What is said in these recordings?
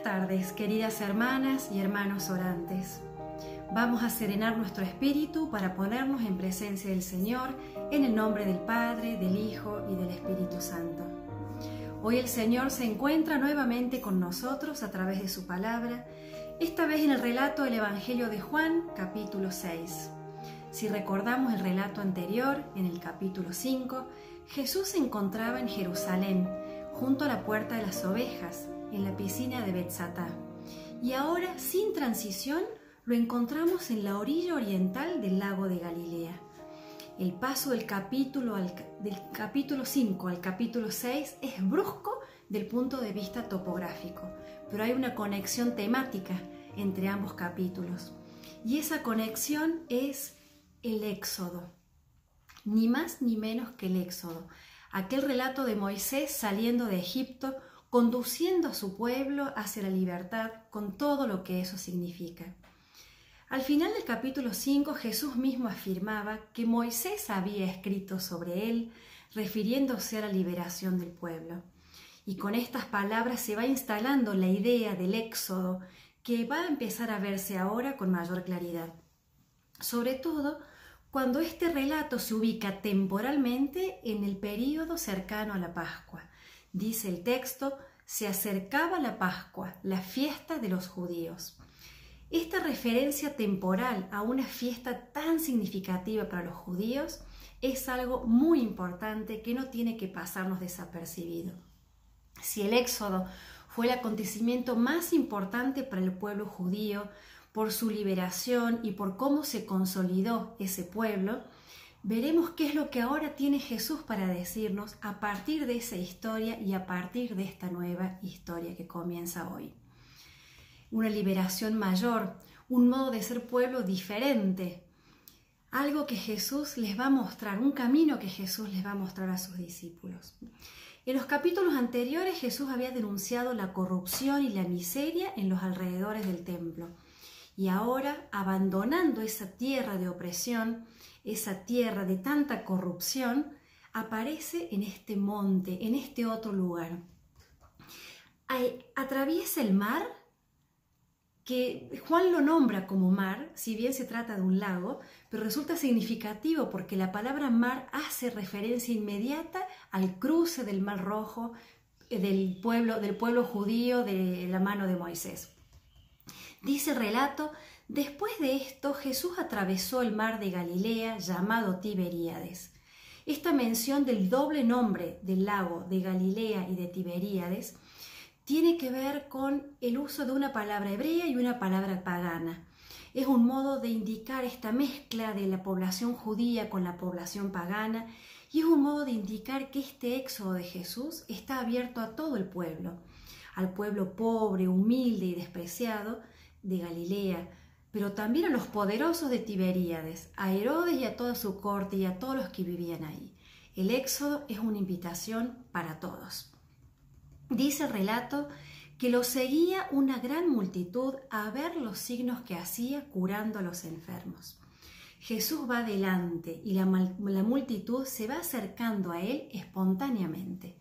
Buenas tardes, queridas hermanas y hermanos orantes. Vamos a serenar nuestro espíritu para ponernos en presencia del Señor, en el nombre del Padre, del Hijo y del Espíritu Santo. Hoy el Señor se encuentra nuevamente con nosotros a través de su palabra, esta vez en el relato del Evangelio de Juan, capítulo 6. Si recordamos el relato anterior, en el capítulo 5, Jesús se encontraba en Jerusalén, junto a la puerta de las ovejas, en la piscina de Betsatá. Y ahora, sin transición, lo encontramos en la orilla oriental del lago de Galilea. El paso del capítulo 5 al capítulo 6 es brusco del punto de vista topográfico, pero hay una conexión temática entre ambos capítulos. Y esa conexión es el Éxodo, ni más ni menos que el Éxodo, aquel relato de Moisés saliendo de Egipto, conduciendo a su pueblo hacia la libertad con todo lo que eso significa. Al final del capítulo 5, Jesús mismo afirmaba que Moisés había escrito sobre él, refiriéndose a la liberación del pueblo. Y con estas palabras se va instalando la idea del Éxodo, que va a empezar a verse ahora con mayor claridad. Sobre todo cuando este relato se ubica temporalmente en el período cercano a la Pascua. Dice el texto, se acercaba la Pascua, la fiesta de los judíos. Esta referencia temporal a una fiesta tan significativa para los judíos es algo muy importante que no tiene que pasarnos desapercibido. Si el Éxodo fue el acontecimiento más importante para el pueblo judío, por su liberación y por cómo se consolidó ese pueblo, veremos qué es lo que ahora tiene Jesús para decirnos a partir de esa historia y a partir de esta nueva historia que comienza hoy. Una liberación mayor, un modo de ser pueblo diferente, algo que Jesús les va a mostrar, un camino que Jesús les va a mostrar a sus discípulos. En los capítulos anteriores Jesús había denunciado la corrupción y la miseria en los alrededores del templo. Y ahora, abandonando esa tierra de opresión, esa tierra de tanta corrupción, aparece en este monte, en este otro lugar. Atraviesa el mar, que Juan lo nombra como mar, si bien se trata de un lago, pero resulta significativo porque la palabra mar hace referencia inmediata al cruce del Mar Rojo del pueblo judío de la mano de Moisés. Dice el relato, después de esto Jesús atravesó el mar de Galilea llamado Tiberíades. Esta mención del doble nombre del lago de Galilea y de Tiberíades tiene que ver con el uso de una palabra hebrea y una palabra pagana. Es un modo de indicar esta mezcla de la población judía con la población pagana y es un modo de indicar que este éxodo de Jesús está abierto a todo el pueblo, al pueblo pobre, humilde y despreciado de Galilea, pero también a los poderosos de Tiberíades, a Herodes y a toda su corte y a todos los que vivían ahí. El Éxodo es una invitación para todos. Dice el relato que lo seguía una gran multitud a ver los signos que hacía curando a los enfermos. Jesús va adelante y la multitud se va acercando a él espontáneamente.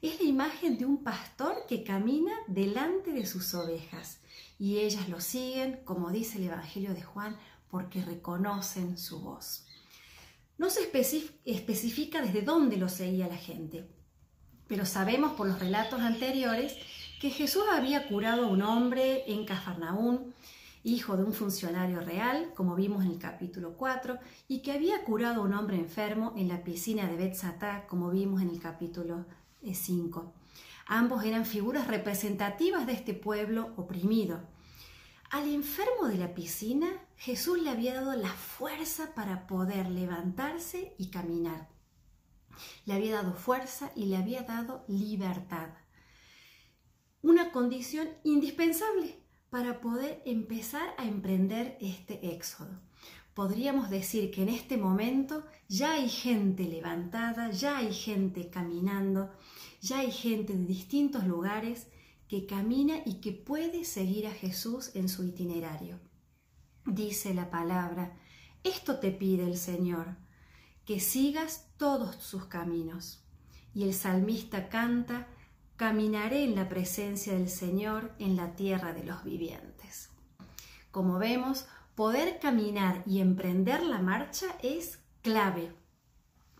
Es la imagen de un pastor que camina delante de sus ovejas y ellas lo siguen, como dice el Evangelio de Juan, porque reconocen su voz. No se especifica desde dónde lo seguía la gente, pero sabemos por los relatos anteriores que Jesús había curado a un hombre en Cafarnaún, hijo de un funcionario real, como vimos en el capítulo 4, y que había curado a un hombre enfermo en la piscina de Betsatá, como vimos en el capítulo 5. Ambos eran figuras representativas de este pueblo oprimido. Al enfermo de la piscina, Jesús le había dado la fuerza para poder levantarse y caminar. Le había dado fuerza y le había dado libertad. Una condición indispensable para poder empezar a emprender este éxodo. Podríamos decir que en este momento ya hay gente levantada, ya hay gente caminando, ya hay gente de distintos lugares que camina y que puede seguir a Jesús en su itinerario. Dice la palabra, esto te pide el Señor, que sigas todos sus caminos. Y el salmista canta, caminaré en la presencia del Señor en la tierra de los vivientes. Como vemos, poder caminar y emprender la marcha es clave.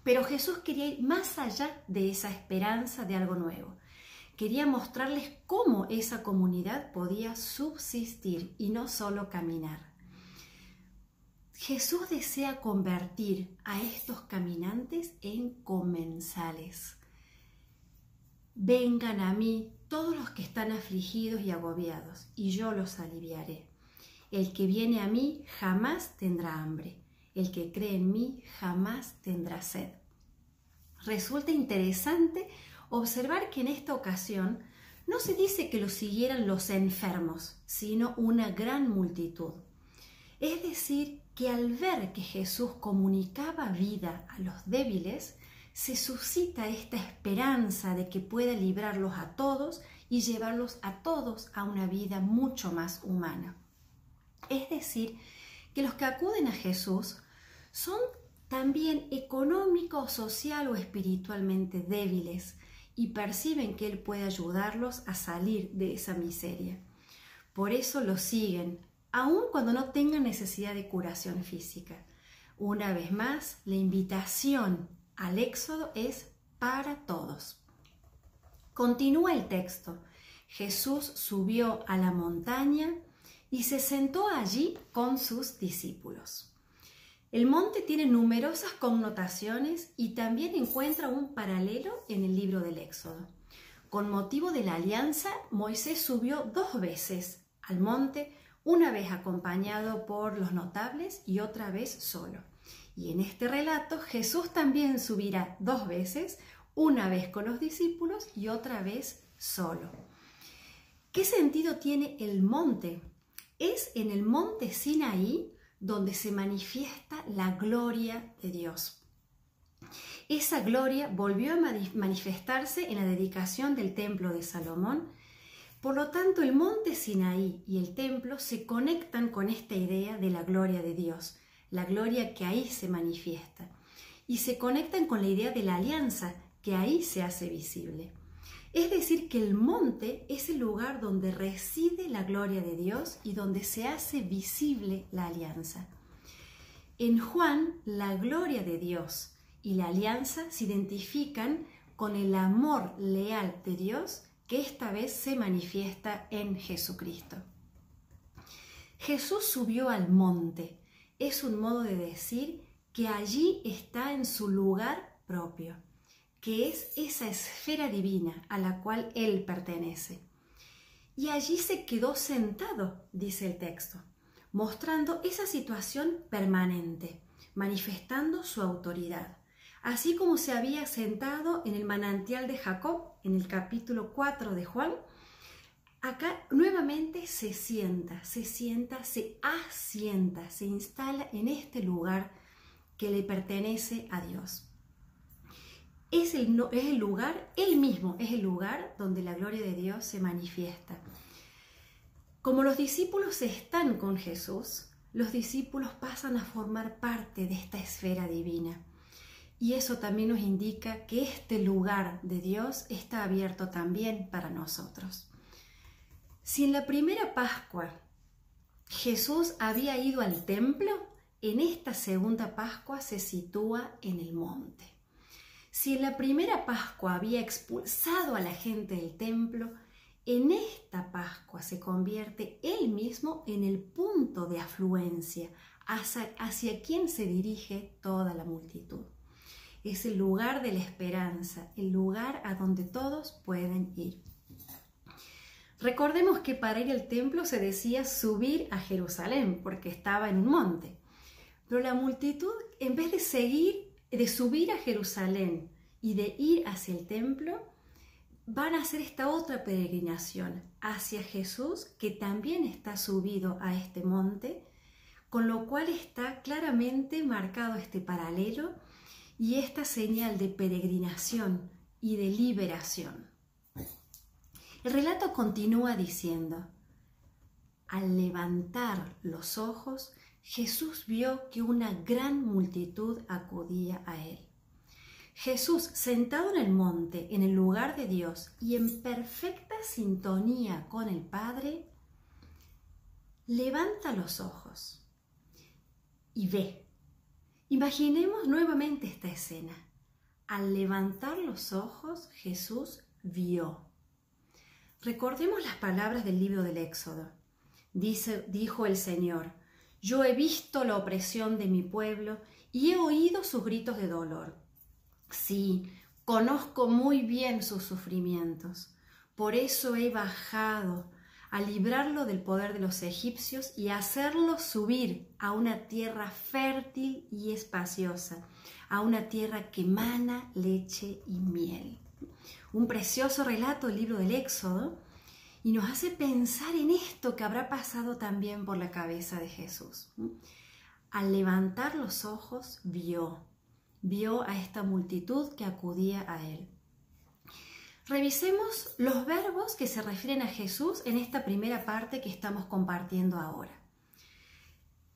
Pero Jesús quería ir más allá de esa esperanza de algo nuevo. Quería mostrarles cómo esa comunidad podía subsistir y no solo caminar. Jesús desea convertir a estos caminantes en comensales. Vengan a mí todos los que están afligidos y agobiados, y yo los aliviaré. El que viene a mí jamás tendrá hambre. El que cree en mí jamás tendrá sed. Resulta interesante observar que en esta ocasión no se dice que lo siguieran los enfermos, sino una gran multitud. Es decir, que al ver que Jesús comunicaba vida a los débiles, se suscita esta esperanza de que pueda librarlos a todos y llevarlos a todos a una vida mucho más humana. Es decir, que los que acuden a Jesús son también económico, social o espiritualmente débiles y perciben que Él puede ayudarlos a salir de esa miseria. Por eso lo siguen, aun cuando no tengan necesidad de curación física. Una vez más, la invitación al éxodo es para todos. Continúa el texto. Jesús subió a la montaña y se sentó allí con sus discípulos. El monte tiene numerosas connotaciones y también encuentra un paralelo en el libro del Éxodo. Con motivo de la alianza, Moisés subió 2 veces al monte, una vez acompañado por los notables y otra vez solo. Y en este relato Jesús también subirá 2 veces, una vez con los discípulos y otra vez solo. ¿Qué sentido tiene el monte? Es en el monte Sinaí donde se manifiesta la gloria de Dios. Esa gloria volvió a manifestarse en la dedicación del templo de Salomón. Por lo tanto, el monte Sinaí y el templo se conectan con esta idea de la gloria de Dios, la gloria que ahí se manifiesta, y se conectan con la idea de la alianza que ahí se hace visible. Es decir, que el monte es el lugar donde reside la gloria de Dios y donde se hace visible la alianza. En Juan, la gloria de Dios y la alianza se identifican con el amor leal de Dios que esta vez se manifiesta en Jesucristo. Jesús subió al monte. Es un modo de decir que allí está en su lugar propio, que es esa esfera divina a la cual Él pertenece. Y allí se quedó sentado, dice el texto, mostrando esa situación permanente, manifestando su autoridad. Así como se había sentado en el manantial de Jacob, en el capítulo 4 de Juan, acá nuevamente se asienta, se instala en este lugar que le pertenece a Dios. Es el lugar, Él mismo es el lugar donde la gloria de Dios se manifiesta. Como los discípulos están con Jesús, los discípulos pasan a formar parte de esta esfera divina. Y eso también nos indica que este lugar de Dios está abierto también para nosotros. Si en la primera Pascua Jesús había ido al templo, en esta segunda Pascua se sitúa en el monte. Si en la primera Pascua había expulsado a la gente del templo, en esta Pascua se convierte Él mismo en el punto de afluencia hacia quien se dirige toda la multitud. Es el lugar de la esperanza, el lugar a donde todos pueden ir. Recordemos que para ir al templo se decía subir a Jerusalén, porque estaba en un monte. Pero la multitud, en vez de subir a Jerusalén y de ir hacia el templo, van a hacer esta otra peregrinación hacia Jesús, que también está subido a este monte, con lo cual está claramente marcado este paralelo y esta señal de peregrinación y de liberación. El relato continúa diciendo: al levantar los ojos, Jesús vio que una gran multitud acudía a él. Jesús, sentado en el monte, en el lugar de Dios y en perfecta sintonía con el Padre, levanta los ojos y ve. Imaginemos nuevamente esta escena. Al levantar los ojos, Jesús vio. Recordemos las palabras del libro del Éxodo. Dijo el Señor: yo he visto la opresión de mi pueblo y he oído sus gritos de dolor. Sí, conozco muy bien sus sufrimientos. Por eso he bajado a librarlo del poder de los egipcios y a hacerlo subir a una tierra fértil y espaciosa, a una tierra que emana leche y miel. Un precioso relato del libro del Éxodo, y nos hace pensar en esto que habrá pasado también por la cabeza de Jesús. Al levantar los ojos, vio a esta multitud que acudía a él. Revisemos los verbos que se refieren a Jesús en esta primera parte que estamos compartiendo ahora.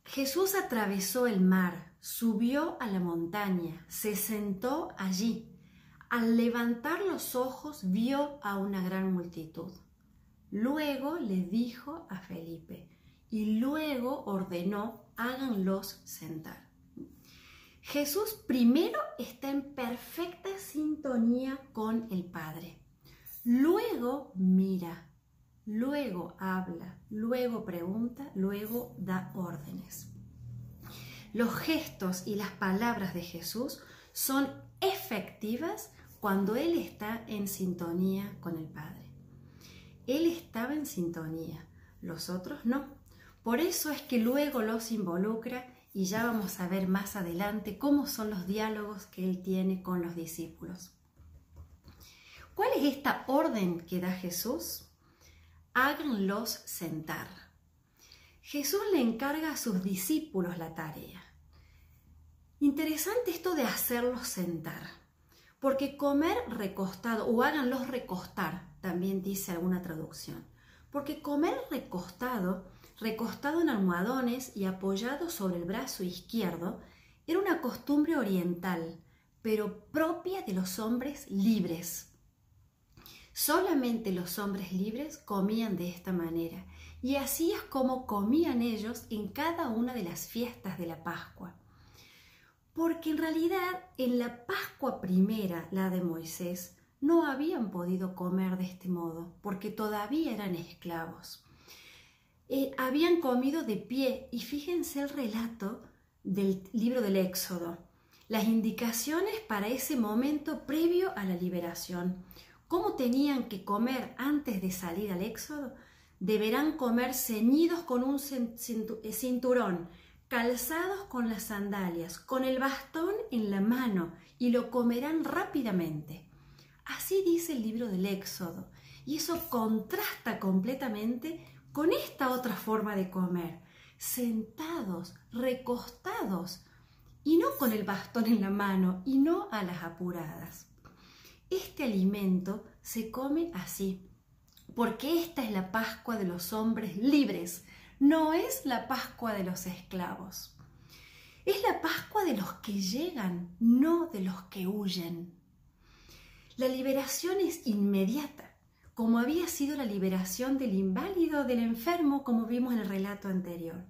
Jesús atravesó el mar, subió a la montaña, se sentó allí. Al levantar los ojos, vio a una gran multitud. Luego le dijo a Felipe y luego ordenó: háganlos sentar. Jesús primero está en perfecta sintonía con el Padre. Luego mira, luego habla, luego pregunta, luego da órdenes. Los gestos y las palabras de Jesús son efectivas cuando Él está en sintonía con el Padre. Él estaba en sintonía, los otros no. Por eso es que luego los involucra, y ya vamos a ver más adelante cómo son los diálogos que Él tiene con los discípulos. ¿Cuál es esta orden que da Jesús? Háganlos sentar. Jesús le encarga a sus discípulos la tarea. Interesante esto de hacerlos sentar, porque comer recostado, o háganlos recostar, también dice alguna traducción, porque comer recostado en almohadones y apoyado sobre el brazo izquierdo, era una costumbre oriental, pero propia de los hombres libres. Solamente los hombres libres comían de esta manera, y así es como comían ellos en cada una de las fiestas de la Pascua. Porque en realidad en la Pascua primera, la de Moisés, no habían podido comer de este modo, porque todavía eran esclavos. Habían comido de pie, y fíjense el relato del libro del Éxodo, las indicaciones para ese momento previo a la liberación. ¿Cómo tenían que comer antes de salir al Éxodo? Deberán comer ceñidos con un cinturón, calzados con las sandalias, con el bastón en la mano, y lo comerán rápidamente. Así dice el libro del Éxodo, y eso contrasta completamente con esta otra forma de comer, sentados, recostados, y no con el bastón en la mano, y no a las apuradas. Este alimento se come así, porque esta es la Pascua de los hombres libres, no es la Pascua de los esclavos. Es la Pascua de los que llegan, no de los que huyen. La liberación es inmediata, como había sido la liberación del inválido, del enfermo, como vimos en el relato anterior.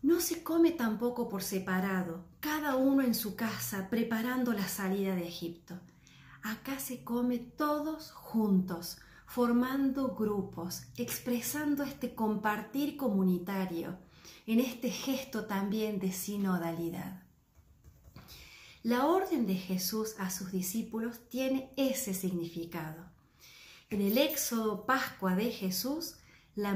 No se come tampoco por separado, cada uno en su casa, preparando la salida de Egipto. Acá se come todos juntos, formando grupos, expresando este compartir comunitario, en este gesto también de sinodalidad. La orden de Jesús a sus discípulos tiene ese significado. En el Éxodo Pascua de Jesús, la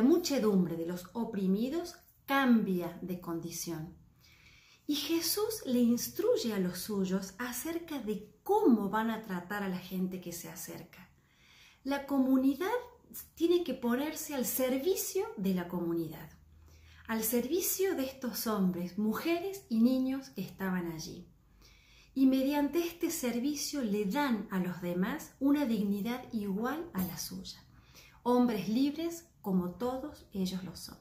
muchedumbre de los oprimidos cambia de condición. Y Jesús le instruye a los suyos acerca de cómo van a tratar a la gente que se acerca. La comunidad tiene que ponerse al servicio de la comunidad, al servicio de estos hombres, mujeres y niños que estaban allí. Y mediante este servicio le dan a los demás una dignidad igual a la suya. Hombres libres como todos ellos lo son.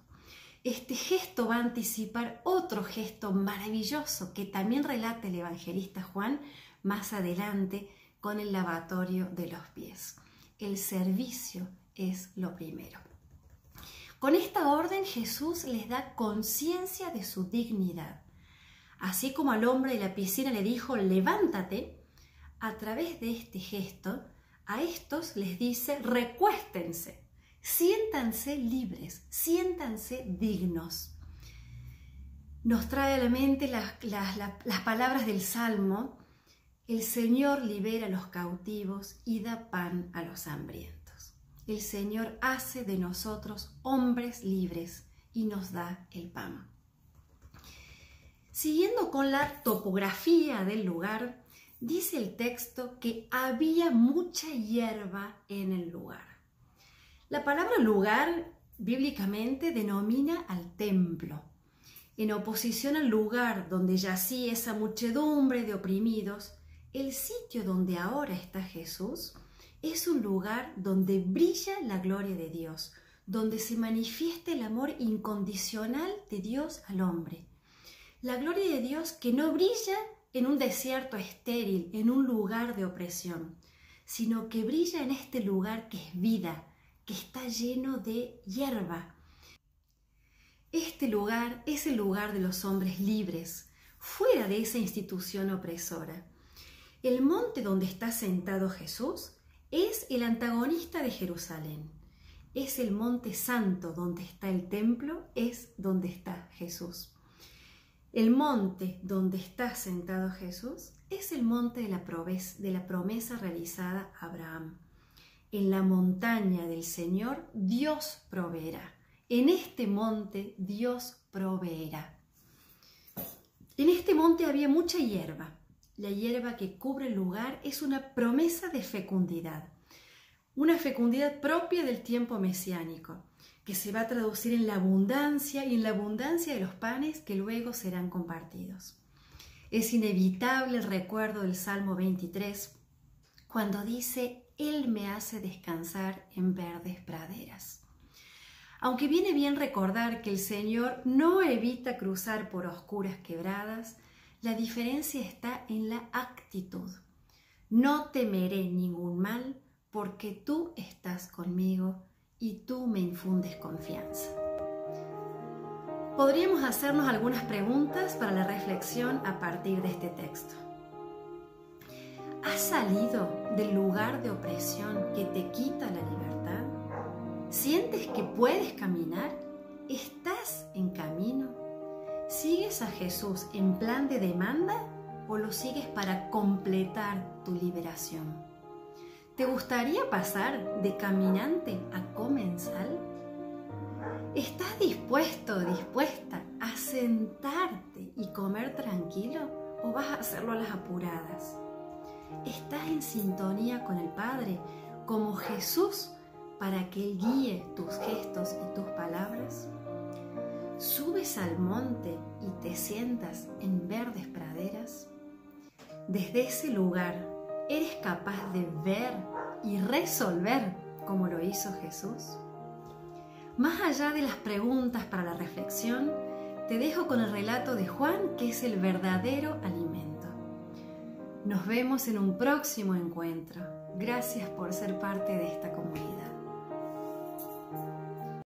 Este gesto va a anticipar otro gesto maravilloso que también relata el evangelista Juan más adelante con el lavatorio de los pies. El servicio es lo primero. Con esta orden Jesús les da conciencia de su dignidad. Así como al hombre de la piscina le dijo, levántate, a través de este gesto, a estos les dice, recuéstense, siéntanse libres, siéntanse dignos. Nos trae a la mente las palabras del Salmo, el Señor libera a los cautivos y da pan a los hambrientos. El Señor hace de nosotros hombres libres y nos da el pan. Siguiendo con la topografía del lugar, dice el texto que había mucha hierba en el lugar. La palabra lugar bíblicamente denomina al templo, en oposición al lugar donde yacía esa muchedumbre de oprimidos. El sitio donde ahora está Jesús es un lugar donde brilla la gloria de Dios, donde se manifiesta el amor incondicional de Dios al hombre. La gloria de Dios que no brilla en un desierto estéril, en un lugar de opresión, sino que brilla en este lugar que es vida, que está lleno de hierba. Este lugar es el lugar de los hombres libres, fuera de esa institución opresora. El monte donde está sentado Jesús es el antagonista de Jerusalén. Es el monte santo donde está el templo, es donde está Jesús. El monte donde está sentado Jesús es el monte de la promesa realizada a Abraham. En la montaña del Señor Dios proveerá. En este monte Dios proveerá. En este monte había mucha hierba. La hierba que cubre el lugar es una promesa de fecundidad. Una fecundidad propia del tiempo mesiánico, que se va a traducir en la abundancia y en la abundancia de los panes que luego serán compartidos. Es inevitable el recuerdo del Salmo 23, cuando dice, Él me hace descansar en verdes praderas. Aunque viene bien recordar que el Señor no evita cruzar por oscuras quebradas, la diferencia está en la actitud. No temeré ningún mal, porque tú estás conmigo y tú me infundes confianza. Podríamos hacernos algunas preguntas para la reflexión a partir de este texto. ¿Has salido del lugar de opresión que te quita la libertad? ¿Sientes que puedes caminar? ¿Estás en camino? ¿Sigues a Jesús en plan de demanda o lo sigues para completar tu liberación? ¿Te gustaría pasar de caminante a comensal? ¿Estás dispuesto o dispuesta a sentarte y comer tranquilo o vas a hacerlo a las apuradas? ¿Estás en sintonía con el Padre como Jesús para que Él guíe tus gestos y tus palabras? ¿Subes al monte y te sientas en verdes praderas? Desde ese lugar, ¿eres capaz de ver y resolver como lo hizo Jesús? Más allá de las preguntas para la reflexión, te dejo con el relato de Juan, que es el verdadero alimento. Nos vemos en un próximo encuentro. Gracias por ser parte de esta comunidad.